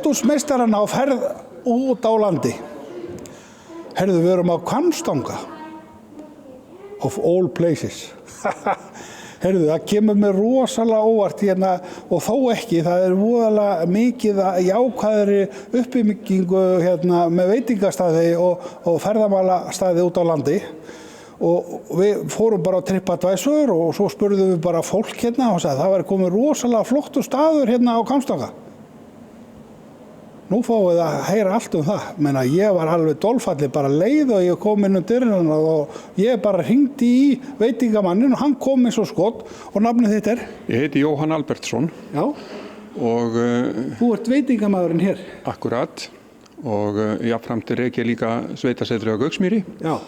Pósthúsmeistarana á ferð út á landi. Herðu, við erum á Hvammstanga. Of all places. Herðu, það kemur mér rosalega óvart hérna og þó ekki, það voðalega mikið jákvæðri uppbyggingu hérna með veitingastaði og ferðamálastaði út á landi. Og við fórum bara á TripAdvisor og svo spurðum við bara fólk hérna og sagði það væri komið rosalega flottur staður hérna á Hvammstanga. Nú fáum við að heyra allt það. Meina, ég var alveg dolfallið bara leið og ég kom inn dyrnar og ég bara hringdi í veitingamannin og hann kom eins og skot og nafnið þitt er? Ég heiti Jóhann Albertsson. Já. Og þú ert veitingamaðurinn hér? Akkurat. Og jafnframt rek ég líka sveitasetrið á Gauksmýri. Já.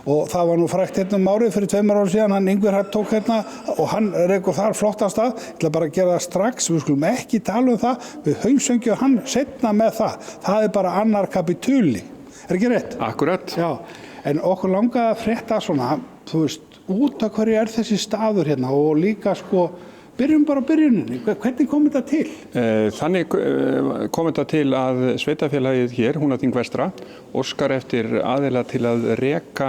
Og það var nú frægt hérna árið fyrir 2 árum síðan, hann Ingvar tók hérna og hann rekur þar flottan stað. Ég ætla bara að gera það strax, við skulum ekki tala það, við hausöngjum hann seinna með það. Það er bara annar kapitúli, ekki rétt? Akkurat. Já, en okkur langaði að frétta svona, þú veist, út af hverju er þessi staður hérna og líka sko, byrjum bara á byrjuninni, hvernig kom þetta til? Þannig kom þetta til að sveitafélagið hér, Húnaþing vestra, óskar eftir aðila til að reka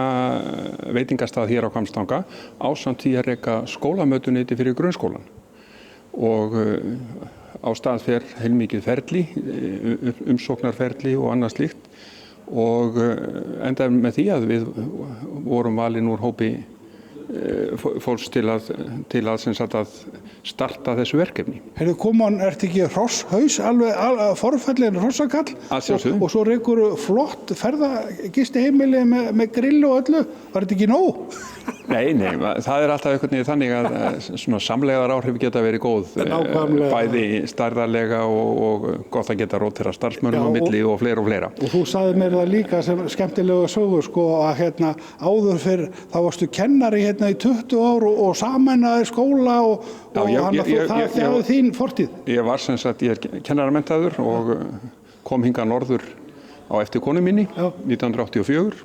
veitingastað hér á Hvammstanga ásamt því að reka skólamötuneyti fyrir grunnskólan. Og á stað fer heilmikið ferli, umsóknarferli og annað slíkt og endaði með því að við vorum valin úr hópi fólks til að starta þessu verkefni. Heyrðu, koman, ertu ekki hrosshaus, alveg forfallin hrossakall og svo rekur flott ferðagistiheimili með grill og öllu, var þetta ekki nóg? Nei, það er alltaf einhvern veginn þannig að svona samlegðar áhrif geta verið góð, bæði stærðarlega og gott að geta rótera starfsmönnum á milli og fleira. Og þú sagði mér það líka sem skemmtilega sögu sko að hérna áður fyrr þá varstu kennari hérna í 20 ár og sameinaði skóla og það þjáði þín fortíð. Ég var sem sagt, ég er kennaramenntaður og kom hingað norður á eftir konu minni 1984.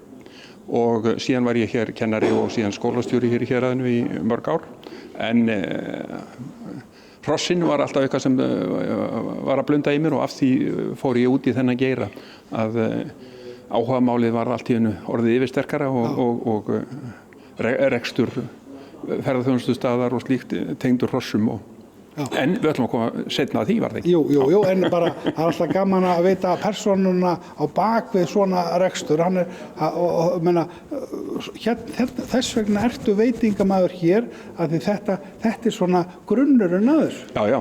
Og síðan var ég hér kennari og síðan skólastjóri hér í héraðinu í mörg ár. En hrossin var alltaf eitthvað sem var að blunda í mér og af því fór ég út í þennan geira að áhugamálið var allt í einu orðið yfirsterkara og rekstur ferðaþjónustustaðar og slíkt tengdur hrossum en við ætlum að koma seinna að því, var það ekki? Jú, en bara það er alltaf gaman að veita persónuna á bak við svona rekstur. Hann þess vegna ertu veitingamaður hér að því þetta er svona grunnurinn að þessu. Já.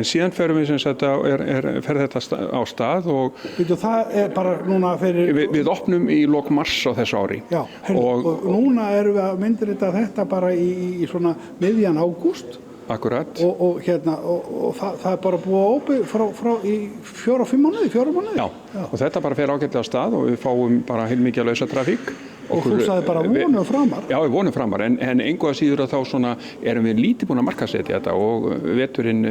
En síðan ferum við sem sagt fer þetta á stað og það er bara núna fyrir við opnum í lok mars á þessu ári. Já, og núna erum við að myndirita þetta bara í svona miðjan ágúst. Akkurat. Og það er bara búið að opið frá í 4-5 mánuði. Já, og þetta bara fer ágætlega á stað og við fáum bara heilmikið lausatrafík. Og þú sagði bara vonum framar. Já, við vonum framar, en engu að síður að þá svona erum við lítið búin að markaðssetja þetta og veturinn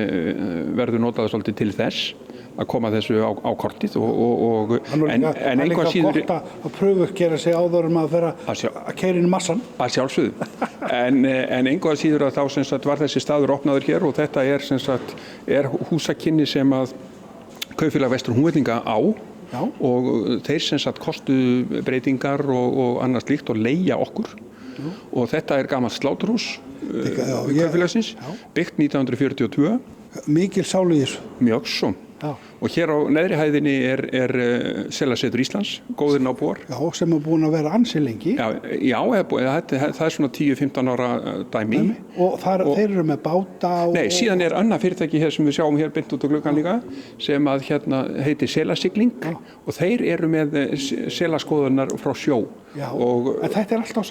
verður notaður svolítið til þess að koma þessu á kortið en engu að síður gott að pröfu gera sig áður að vera að keyra inn í massan. Að sjálfsögðu. En engu að síður að þá sem sagt var þessi staður opnaður hér og þetta er sem sagt húsakynni sem að Kaupfélag Vestur-Húnvetninga á. Já. Og þeir sem sagt kostu breytingar og annað slíkt og leigja okkur. Já. Og þetta er gamalt sláturhús Kaupfélagsins, byggt 1942. Mikil sál í þessu. Mjög svo. Já. Og hér á neðri hæðinni er Selasetur Íslands, góðir nábúar. Já, sem er búin að vera ansi lengi. Já, það er svona 10-15 ára dæmi. Og þeir eru með báta og... Nei, síðan er annað fyrirtæki hér sem við sjáum hér beint út á gluggann líka, sem að heitir Selasigling og þeir eru með selaskoðunar frá sjó. Já, en þetta er alltaf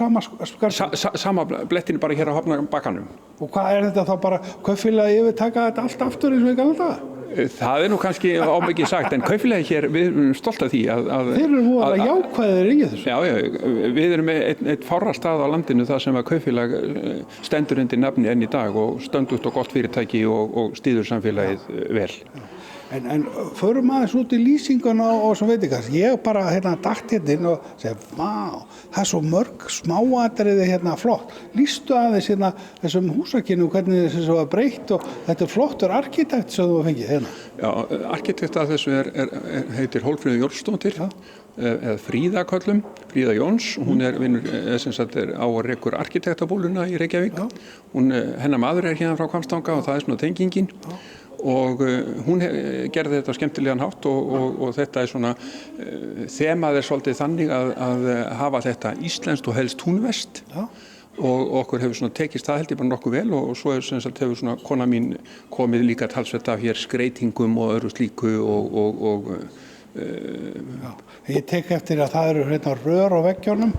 sama blettin bara hér á Hafnarbakkanum. Og hvað er þetta þá bara, Kaupfélagið yfirtaka þetta allt aftur eins og í gamla daga? Það er nú kannski ómikið sagt, en Kaupfélagið hér, við erum stolt af því að þeir eru voðalega jákvæðir í þessu. Já, við erum með einn fárra stað á landinu þar sem að Kaupfélag stendur undir nafni enn í dag og stöndugt og gott fyrirtæki og stýður samfélagið vel. En förum aðeins út í lýsinguna á þessum veitingastað. Ég bara datt inn og segi, vá, það er svo mörg smáatriði flott. Lýstu aðeins þessum húsakynum, hvernig þessu var breytt og þetta er flottur arkitekt sem þú fengið hérna. Já, arkitekt að þessu heitir Hólmfríður Jónsdóttir, eða Fríða köllum, Fríða Jóns. Hún vinnur á að rekur arkitektabóluna í Reykjavík. Hennar maður hérna frá Hvammstanga og það er svona tengingin. Og hún gerði þetta á skemmtilegan hátt og þetta er svona þemað svolítið þannig að hafa þetta íslenskt og helst túnvest. Og okkur hefur svona tekist það held ég bara nokkuð vel og svo hefur svona kona mín komið líka talsvert af hér skreytingum og öðru slíku og Ég tek eftir að það eru rör á veggjónum,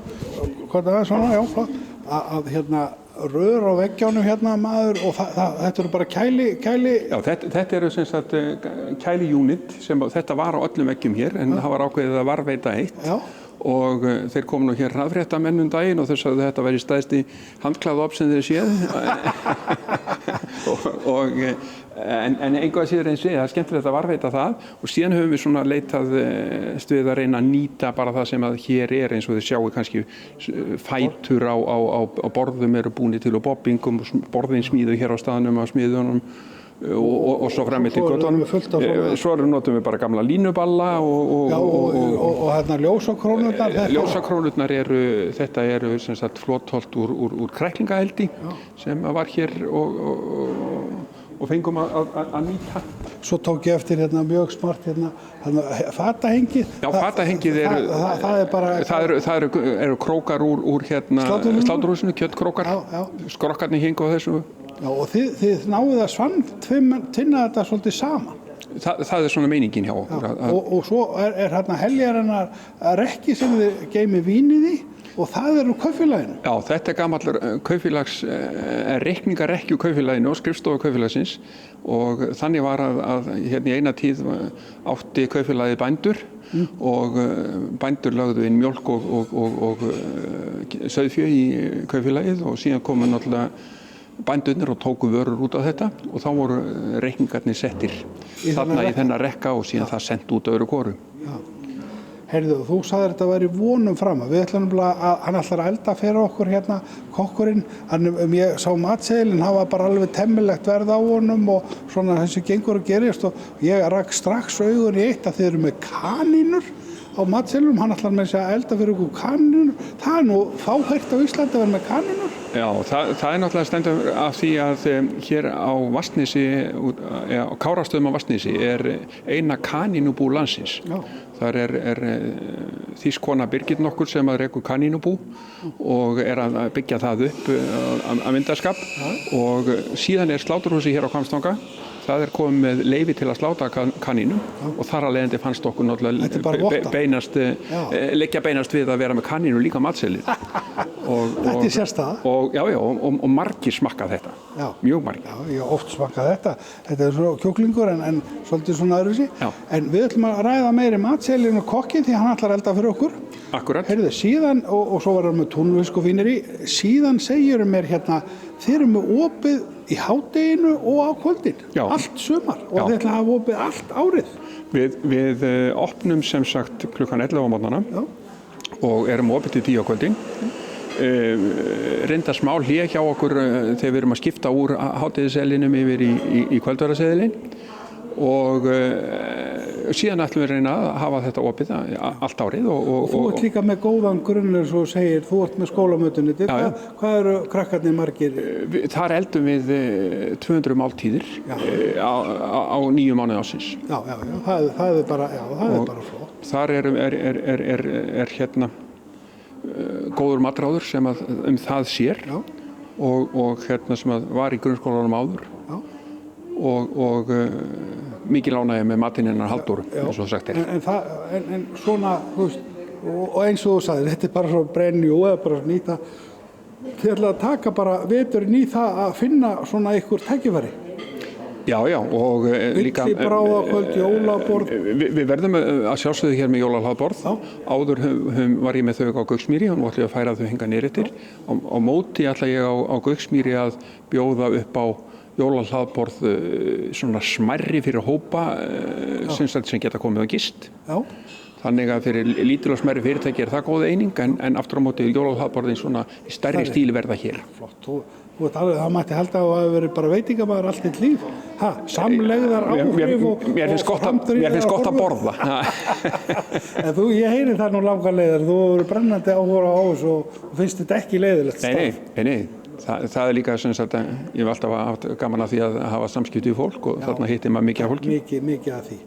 hvað það er svona, já, flott, að rör á veggjónum maður og þetta eru bara kæli. Já, þetta eru sem sagt kæli unit sem þetta var á öllum veggjum hér en það var ákveðið að varðveita eitt. Já. Og þeir komu nú hér hraðfréttamenn daginn og þau sagði að þetta væri stærsti handklæðaofn sem þeir séð. En engu að síður eins og það er skemmtilegt að varðveita það og síðan höfum við svona leitað við að reyna að nýta bara það sem að hér er eins og þið sjáu kannski fætur á borðum eru búnir til og bobbingum og borðin smíðu hér á staðnum á smiðunum og svo fram til göttunum. Svo notum við bara gamla línuballa og ljósakrónurnar. Ljósakrónurnar þetta eru sem sagt flotholt úr kræklingaeldi sem var hér og fengum að nýta. Svo tók ég eftir mjög smart fatahengið. Já, fatahengið það eru krókar úr sláturhúsinu, kjöttkrókar, skrokkarnir hingu á þessu. Já, og þið náðuð að tvinna þetta svolítið saman. Það er svona meiningin hjá okkur. Og svo er heljarinnar rekki sem þið geymi vínið í og það er úr kaupfélaginu. Já, þetta er gamall kaupfélags reikningarekki úr kaupfélaginu og skrifstofu kaupfélagsins og þannig var að hérna í eina tíð átti kaupfélagið bændur og bændur lögðu inn mjólk og sauðfé í kaupfélagið og síðan komu náttúrulega bændurnir og tóku vörur út af þetta og þá voru reikningarnir settir þarna í þennan rekka og síðan það sendt út öðru hvoru. Heyrðu, þú sagðir þetta væri vonum fram að við ætlum að hann ætlar að elda fyrir okkur kokkurinn, ég sá matseðilinn, hann var bara alveg temmilegt verð á honum og svona þessu gengur að gerist og ég rak strax augun í eitt að þið eru með kanínur á matseðilum, hann ætlar með að elda fyrir okkur kanínur, það er nú fáhært á Íslandi að vera með kanínur. Já, það er náttúrulega stendur af því að hér á Vatnsnesi, á Kárastöðum á Vatnsnesi er eina kanínubú landsins. Já. Þar er þýsk kona Birgit nokkur sem að rekur kanínubú og er að byggja það upp að myndaskap og síðan er sláturhúsi hér á Hvammstanga. Það er komið með leyfi til að slátra kanínum og þar að leiðandi fannst okkur náttúrulega liggja beinast við að vera með kanínu líka matseðli. Þetta er sérstæða. Já, og margir smakkað þetta. Já. Mjög margir. Já, ég hef oft smakkað þetta. Þetta er svona kjúklingur en svolítið svona öðruvísi. En við ætlum að ræða meiri matseðlinn og kokkinn því hann ætlar að elda fyrir okkur. Akkurat. Heyrðu, síðan, og svo var það með túnfisk og fínir í, síðan segirum mér þið eru með opið í hádeginu og á kvöldin, allt sumar og þið ætla að hafa opið allt árið. Við opnum sem sagt klukkan 11 á morgnana og erum opið til 10 á kvöldin. Reynda smá hlé hjá okkur þegar við erum að skipta úr hádegisseðlinum yfir í kvöldverðarseðlinn og síðan ætlum við að reyna að hafa þetta opið allt árið. Og þú ert líka með góðan grunn eins og segir, þú ert með skólamötunni. Hvað eru krakkarnir margir? Þar eldum við 200 máltíðir á 9 mánuði ársins. Já, það er bara flott. Þar er hérna góður matráður sem að það sér og hérna sem að var í grunnskólanum áður. Og mikil ánægja með matinn hennar Halldóru, eins og sagt er. En svona, þú veist, og eins og þú sagðir, þetta er bara svo brenju eða bara nýta, þið ætla að taka bara veturinn í það að finna svona einhver tækifæri. Já, og líka... Villi bráðakvöld, jólaborð. Við verðum að sjálfsögðu hér með jólahlaðborð. Áður var ég með þau á Gauksmýri og nú ætla ég að færa þau hingað niður eftir. Á móti ætla ég á Gauksmýri að bjóða upp á jólahlaðborð svona smærri fyrir hópa sem geta komið á gist. Já. Þannig að fyrir lítil og smærri fyrirtæki það góð eining en aftur á móti jólahlaðborðin svona í stærri stíl verða hér. Flott. Þú veit alveg, það mætti halda að það verið bara veitingamaður allt þitt líf. Samlegðar áhrif og mér finnst gott að borða. En ég heyri það nú langar leiðar. Þú hefur brennandi áhuga á þessu og finnst þetta ekki leiðilegt starf. Nei. Það er líka sem sagt að ég hef alltaf haft gaman að því að hafa samskipti við fólk og þarna hittir maður mikið af fólki. Mikið af því.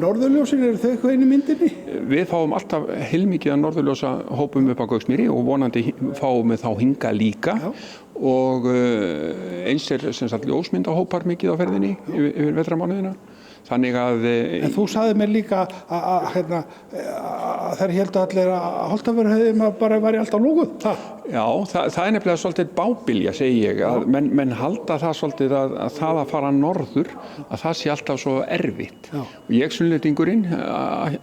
Norðurljósin, eru þau eitthvað inn í myndinni? Við fáum alltaf heilmikið að norðurljósa hópum upp á Gauksmýri og vonandi fáum við þá hingað líka. Já. Og eins sem sagt ljósmyndahópar mikið á ferðinni yfir vetrarmánuðina. Þannig að... En þú sagði mér líka að þær héldu allir að Holtavörðuheiði bara væri alltaf lókuð. Já, það er nefnilega svolítið bábilja, segi ég, að menn halda það svolítið að það að fara norður, að það sé alltaf svo erfitt. Já. Og ég sunnlendingurinn,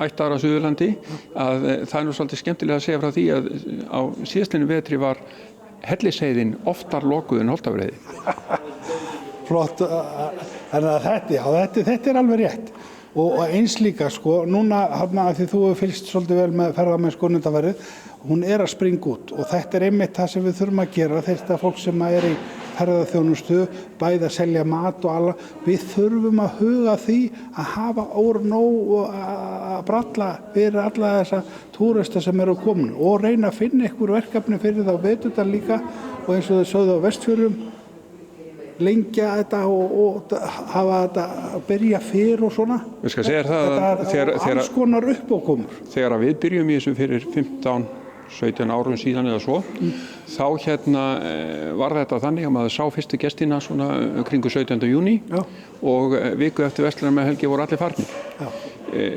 ættaður á Suðurlandi, að það er nú svolítið skemmtilega að segja frá því að á síðastliðnum vetri var Hellisheiðin oftar lokuð en Holtavörðuheiði. Flott, en þetta er alveg rétt og eins líka sko, núna því þú hefur fylgst svolítið vel með ferðamennsku undanfarið, hún er að springa út og þetta er einmitt það sem við þurfum að gera, þetta fólk sem er í ferðaþjónustu, bæði að selja mat og alla, við þurfum að huga því að hafa nóg að bralla fyrir alla þessa túrista sem eru komin og reyna að finna ykkur verkefni fyrir þá veturnar líka og eins og þau sögðu á Vestfjörðum lengja þetta og hafa þetta að byrja fyrr og svona. Ég skal segja það að alls konar uppákomur. Þegar við byrjum í þessu fyrir 15-17 árum síðan eða svo, þá var þetta þannig að maður sá fyrstu gestina svona kringu 17. júní og viku eftir verslunarmannahelgi voru allir farnir.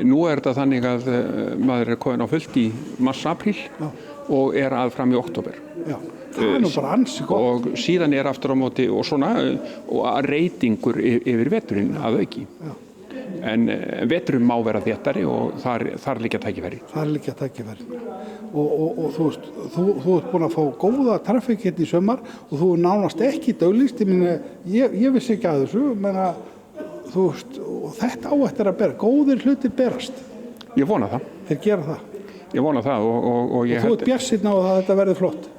Nú er þetta þannig að maður er komin á fullt í mars-apríl og er að fram í október. Já. Það er nú bara ansi gott. Og síðan er aftur á móti og svona og reytingur yfir veturinn að auki. Já. En veturinn má vera þéttari og þar liggja tækifæri. Það liggja tækifæri. Og þú veist, þú ert búin að fá góða trafík hérna í sumar og þú er nánast ekki auglýst. Ég vissi ekki að þessu, menna, þú veist, og þetta á eftir að bera. Góðir hlutir berast. Ég vona það. Þeir gera það. Ég vona það og ég held... Og þú ert bjartsýnn á að þetta verði flott.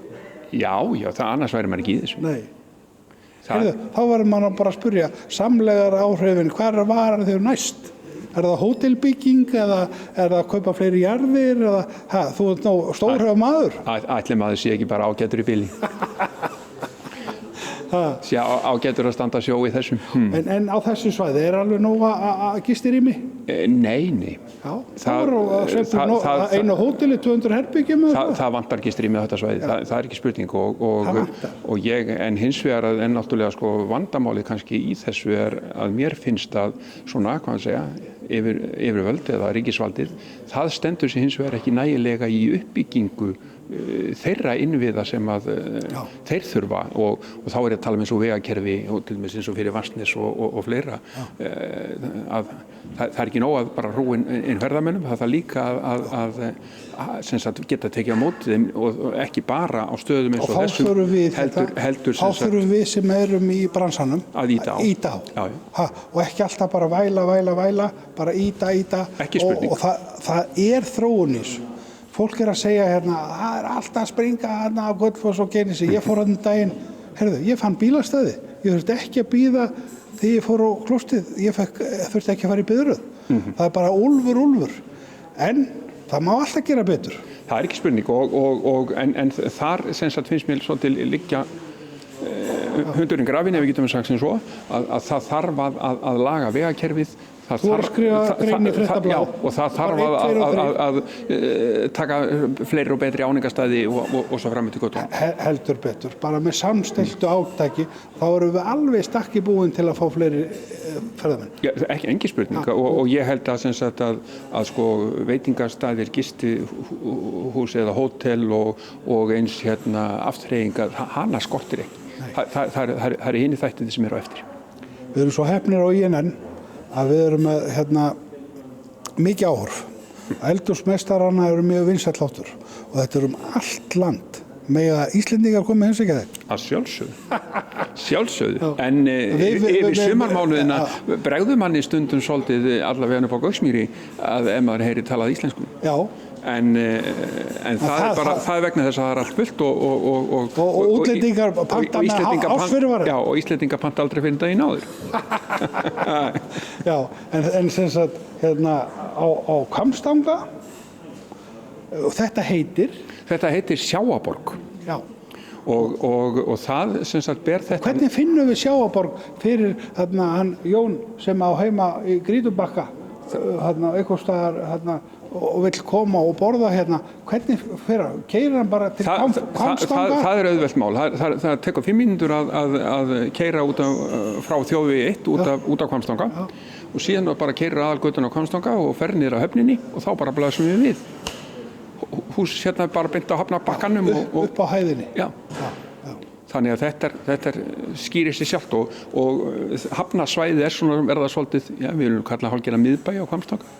Já, annars væri maður ekki í þessu. Nei. Heyrðu, þá verður maður bara að spyrja, samlegar áhrifin, hvar var þau næst? Er það hótelbygging eða er það að kaupa fleiri jarðir? Þú ert nú stórhöf maður. Ætli maður sé ekki bara ágætur í bili. Sé ágætur að standa sjó í þessum. En á þessu svæði, er alveg nóg að gistirými? Nei. Já, það einu hóteli, 200 herbergjum? Það vantar gistirými á þetta svæði, það er ekki spurning og ég, en hins vegar en náttúrulega sko vandamálið kannski í þessu er að mér finnst að svona, hvað að segja, yfirvöld eða ríkisvaldið, það stendur sig hins vegar ekki nægilega í uppbyggingu þeirra innviða sem að þeir þurfa og þá er ég að tala með svo vegakerfi og til dæmis eins og fyrir Vatnsnes og fleira að það er ekki nóg að bara rúin inn ferðamönnum, það þarf líka að sem sagt geta tekið á móti þeim og ekki bara á stöðum eins og þessum heldur þá þurfum við sem erum í bransanum að íta á og ekki alltaf bara væla bara íta og það er þróun í þessu. Fólk er að segja hérna, það er alltaf að springa hérna á Gullfoss og Geysi. Ég fór hann daginn, ég fann bílastæði. Ég þurfti ekki að bíða þegar ég fór á klóstið. Ég þurfti ekki að fara í biðröð. Það er bara úlfur. En það má alltaf gera betur. Það er ekki spurning en þar sem sagt finnst mér svolítið liggja hundurinn grafinn ef við getum sagt sem svo að það þarf að laga vegakerfið. Þú er að skrifa grein í Fréttablaðið. Já, og það þarf að taka fleiri og betri áningarstaði og svo fram til götunum. Heldur betur. Bara með samstilltu átaki þá erum við alveg stakk í búin til að fá fleiri ferðamenn. Já, engin spurning og ég held að, að sko, veitingastaðir, gistihús eða hótel og eins afþreyingar, hana skortir ekki. Það er hinir þættir sem eru á eftir. Við erum svo heppnir á INN að við erum með mikið áhorf. Eldhúsmeistarana eru mjög vinsæll þáttur og þetta er allt land. mega Íslendingar komið heimsækja þeir? Að sjálfsögðu. En Við- yfir sumarmánuðina bregður manni stundum svolítið allavega upp á Gauksmýri að ef maður heyri talað íslensku. Já, En það er vegna þess að það er allt fullt Og útlendingar panta með ársfyrirvara. Já, og Íslendingar panta aldrei fyrir daginn áður. já, en sem sagt, hérna á Hvammstanga, og þetta heitir, Þetta heitir Sjávarborg já, og það sem sagt ber þetta... hvernig finnum við Sjávarborg fyrir þarna hann Jón sem á heima í Grýtubakka, þarna eitthvað staðar, þarna, og vill koma og borða hérna, hvernig fyrir, keyrir hann bara til Hvammstanga? Það er auðvelt mál. Það tekur 5 mínútur að keyra frá þjóðvegi 1 út af Hvammstanga og síðan bara keyrir aðalgötuna á Hvammstanga og fer niður á höfninni og þá bara blasum við við. Hús hérna bara beint á hafnarbakkanum upp á hæðinni. Já. Þannig að þetta skýrir sig sjálft og hafnasvæðið er svona verða svolítið, já, við viljum kalla hálfgerða miðbæ á Hvammstanga.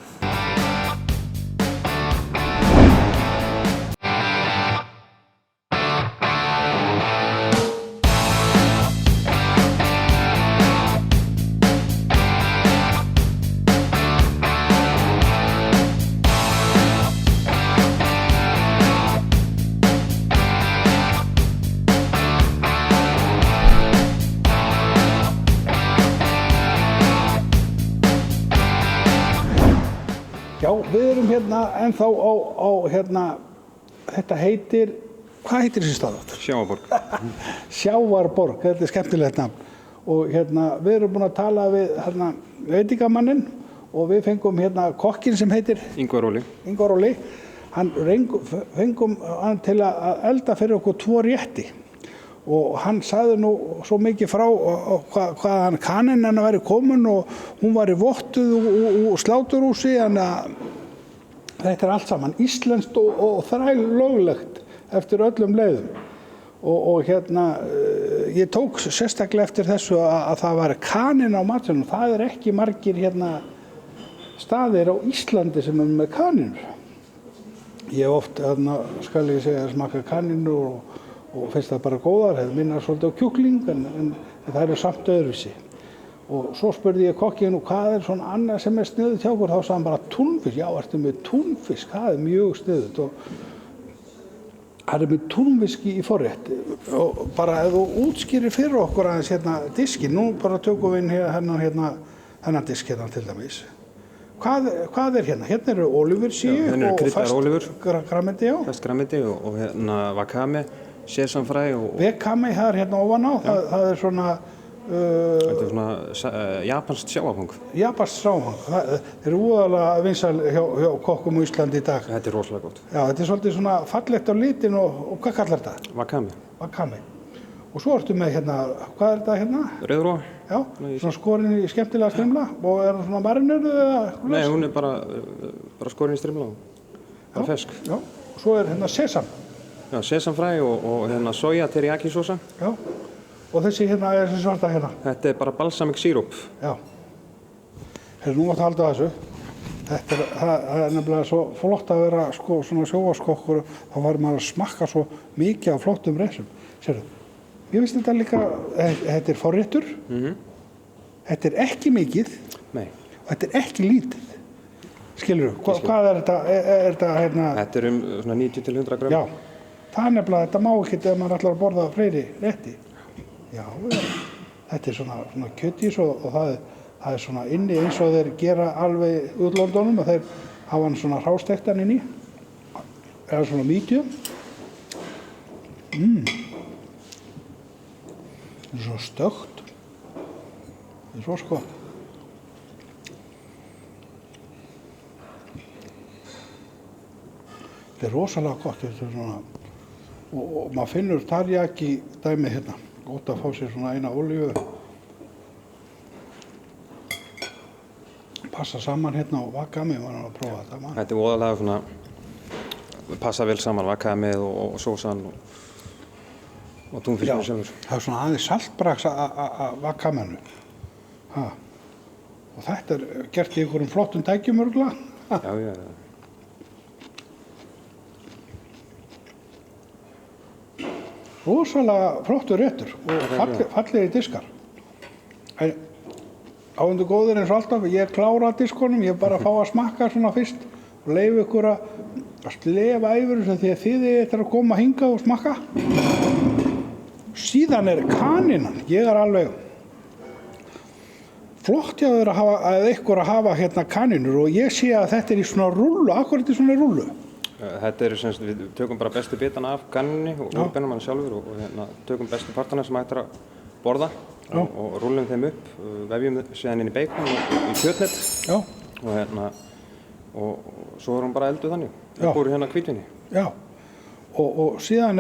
Já, við erum hérna ennþá á hérna, þetta heitir, hvað heitir þessi stað áttur? Sjávarborg. Sjávarborg, þetta er skemmtilegt nafn. Og hérna, við erum búin að tala við hérna veitingamanninn og við fengum hérna kokkinn sem heitir Ingvar Óli. Hann fengum hann til að elda fyrir okkur 2 rétti. Og hann sagði nú svo mikið frá hvað kaninn hennar væri komin og hún væri vottuð úr sláturhúsi, en þetta er allt saman íslenskt og þræl löglegt eftir öllum leiðum. Og hérna, ég tók sérstaklega eftir þessu að það væri kaninn á matunum. Það er ekki margir hérna staðir á Íslandi sem er með kanínur. Ég oft, hérna, skal ég segja, smaka kanínur og finnst það bara góðar, það minnar svolítið á kjúkling, en það eru samt öðruvísi. Og svo spurði ég kokkinn hvað er svona annað sem er sniðugt hjá okkur, þá sagði hann bara túnfisk. Já, ertu með túnfisk, það er mjög sniðugt. Og það er með túnfiski í forrétti. Og bara ef þú útskýrir fyrir okkur aðeins hérna diskinn, nú bara tökum við inn hennan disk hérna til dæmis. Hvað er hérna? Hérna eru ólívur síu og fast grænmeti, já. Fast grænmeti og hérna wakame, sesamfræ og... Wakame, það er hérna ofan á, það er svona... Þetta er svona japanskt sjávarfang. Japanskt sjávarfang, það er úðalega vinsæl hjá kokkum á Íslandi í dag. Þetta er rosalega gott. Já, þetta er svolítið svona fallegt á litin og hvað kallar þetta? Wakame. Wakame. Og svo ertu með hérna, hvað er þetta hérna? Rauðrófa. Já, svona skorin í skemmtilega strimla og er það svona marinuð eða? Nei, hún er bara skorin í strimla og bara fesk. Já, og svo er hérna sesam. Já, sesamfræ og hérna soja teriyaki sósa. Já, og þessi hérna er þessi svarta hérna. Þetta er bara balsamic síróp. Já. Nú áttu að halda þessu. Það er nefnilega svo flott að vera svona sjóvarskokkur, þá var maður að smakka svo mikið af flottum reisum. Sérðu, ég finnst þetta líka, þetta er forréttur, þetta er ekki mikið, Nei. og þetta er ekki lítið. Skilurðu, hvað er þetta, þetta hérna? Þetta er svona 90 til 100 gram. Já, það er nefnilega, þetta má ekkert ef maður ætlar að borða fleiri rétti. Já, þetta er svona kjötís og það er svona inni eins og þeir gera alveg útlöndunum og þeir hafa hann svona hrásteiktan inn í. Eða svona medium. Það er svo stökkt. Það er svo skott. Þetta er rosalega gott, þetta er svona, og maður finnur teriyaki dæmi hérna. Gott að fá sér svona eina olíu. Passa saman hérna og wakame, maður að prófa þetta maður. Þetta er voðalega svona, passa vel saman wakamið og sósan og túnfiskinu sjálfur. Það er svona aðeins saltbragðs að wakamenu. Og þetta er gert í einhverjum flottum tækjum örugglega. Já. rosalega flottur réttur og fallegir diskar. En áhendur góðir eins og alltaf, ég klára diskonum, ég bara fá að smakka svona fyrst og leyfa ykkur að slefa yfir þessu því að þið þetta að koma hingað og smakka. Síðan kaninan, ég alveg flott hjá þér að ykkur að hafa hérna kaninur og ég sé að þetta í svona rúllu. Akkur þetta svona rúllu? Þetta semst, við tökum bara bestu bitana af kaninni og úrbennum hann sjálfur og hérna, tökum bestu partana sem hægt að borða og rúllum þeim upp, vefjum síðan inn í beikon og í kjötnet og hérna og svo hún bara elduð þannig, upp úr hérna hvítvinni. Já, og síðan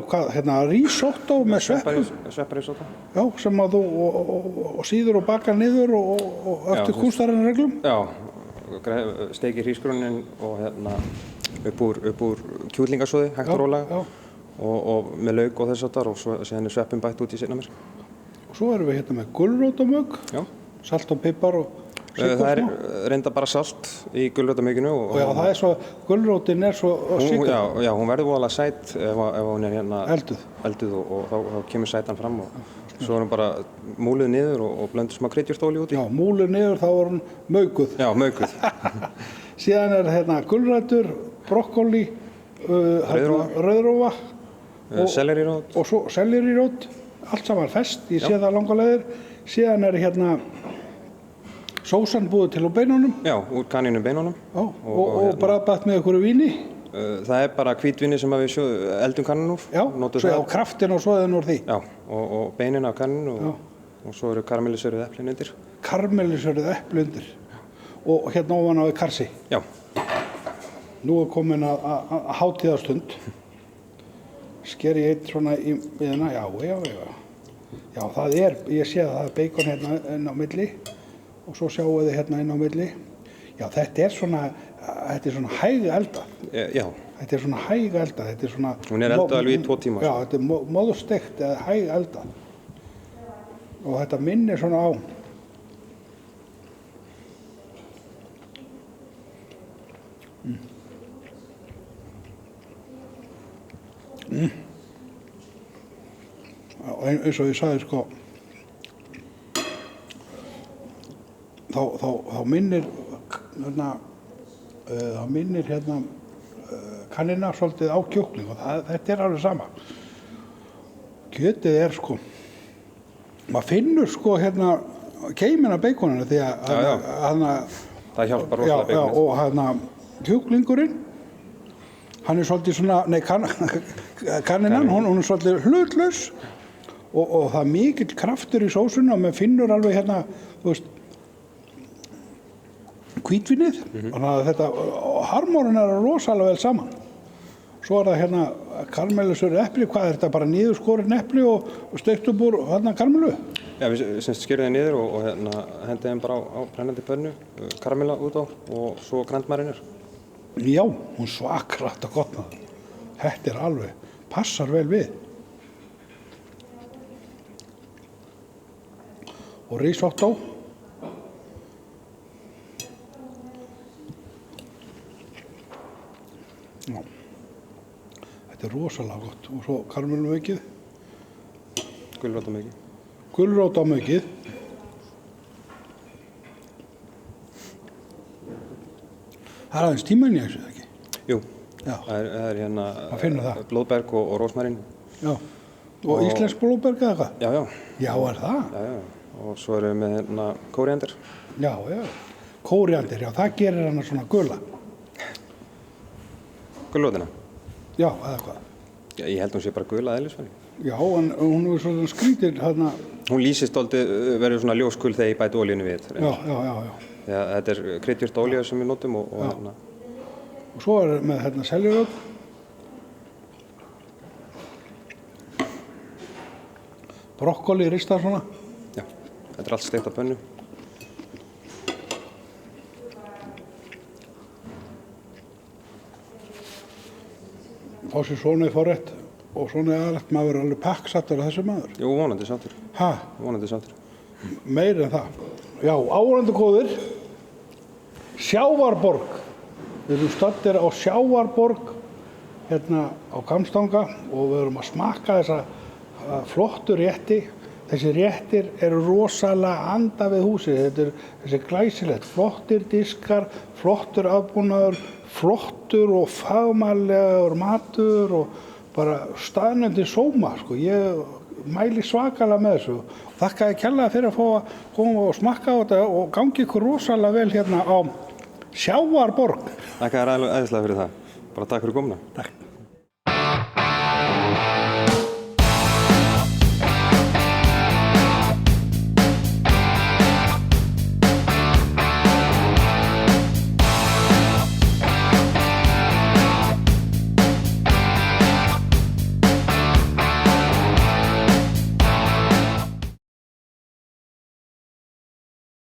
hvað, hérna risotto með sveppum. Svepparisotto. Já, sem að þú og síður og bakar niður og eftir kúnstarinn reglum. Já, steikir hrísgrjónin og hérna upp úr kjúklingasóði, hægt og rólega og með lauk og þess áttar og síðan sveppum bætt út í seinna mér. Og svo erum við hérna með gulrótarmögg, salt og pipar og sykur. Það reynda bara salt í gulrótarmögginu. Og já, það svo, gulrótin svo sykur. Já, hún verður voðalega sæt ef hún hérna elduð og þá kemur sætan fram og svo hún bara múluð niður og blöndur smá kryddjurtóli út í. Já, múluð niður þá var hún maukuð. Já, maukuð. Síðan hérna gulrætur, brokkoli, rauðrófa sellerírót og svo sellerírót, allt saman fest, ég sé það langa leiðir. Síðan hérna sósan búið til úr beinunum. Já, úr kanínum beinunum. Já, og bragðbætt með einhverju víni. Það bara hvítvinni sem við eldum kanínum úr. Já, svo kraftin og svoðin úr því. Já, og beinin af kanínum og svo eru karamellisöruð epli undir. Karamellisöruð epli undir. Og hérna ofan á karsi. Já. Nú komin að hátíðarstund. Sker ég eitt svona í miðuna, já. Já, það ég sé að það beikon hérna inn á milli og svo sjáum við hérna inn á milli. Já, þetta svona hæg eldað. Já. Þetta svona hæg eldað, þetta svona... Hún eldað alveg í 2 tíma. Já, þetta móðsteikt eða hæg eldað. Og þetta minnir svona á. Eins og ég sagði sko þá minnir hérna kannina svolítið á kjúkling og þetta alveg sama. Kjötið sko maður finnur sko hérna keiminn af beikoninu því að það hjálpar rosalega beikonið. Og hérna kjúklingurinn hann svolítið svona, kanninan, hún svolítið hlutlaus og það mikill kraftur í sósunni og maður finnur alveg hérna, þú veist, hvítvinnið. Þannig að þetta harmónin rosalega vel saman. Svo það hérna karamellisöruð epli, hvað þetta bara niðurskorinn epli og steikt upp úr hérna karamellu? Já, við skerjum það niður og hérna hendum þeim bara á brennandi pönnu, karamella út á og svo grandmarinir. Já, hún svakrætt og gott með það. Þetta alveg, passar vel við. Og risotto. Já. Þetta rosalega gott. Og svo karamellumaukið. Gulrótarmaukið. Gulrótarmaukið. Það aðeins tíminn í þessu, ekki? Jú, það hérna blóðberg og rósmarín. Já, og íslensk blóðberg eða hvað? Já. Já, það? Já, og svo erum við hérna kóríander. Já, kóríander, já, það gerir hana svona gula. Gulrótina? Já, eða hvað? Já, ég held hún sé bara gula eðlisfæri. Já, en hún svona skrítir hérna. Hún lýsist dálítið, verður svona ljósgul þegar ég bæti olíunni við. Já. Já, þetta kryddjurt olía sem við notum og hérna. Og svo með hérna sellerírót. Brokkoli ristað svona. Já, þetta allt steikt á pönnu. Fá sér svona í forrétt og svona aðrætt maður verður alveg pakksattur af þessu maður. Jú, vonandi sáttur. Ha? Vonandi sáttur. Meir en það. Já, áhorfendur góðir. Sjávarborg. Við erum staddir á Sjávarborg hérna á Hvammstanga og við erum að smakka þessa flottu rétti. Þessi réttir eru rosalega anda við húsið. Þetta er þessi glæsilegt, flottir diskar, flottur afbúnaður, flottur og fagmannlegur matur og bara staðnandi sóma, sko. Ég mæli svakalega með þessu. Þakka þér kærlega fyrir að fá að koma og smakka á þetta og gangi ykkur rosalega vel hérna á Sjávarborg. Þakka þér æðislega fyrir það. Bara takk fyrir komuna. Takk.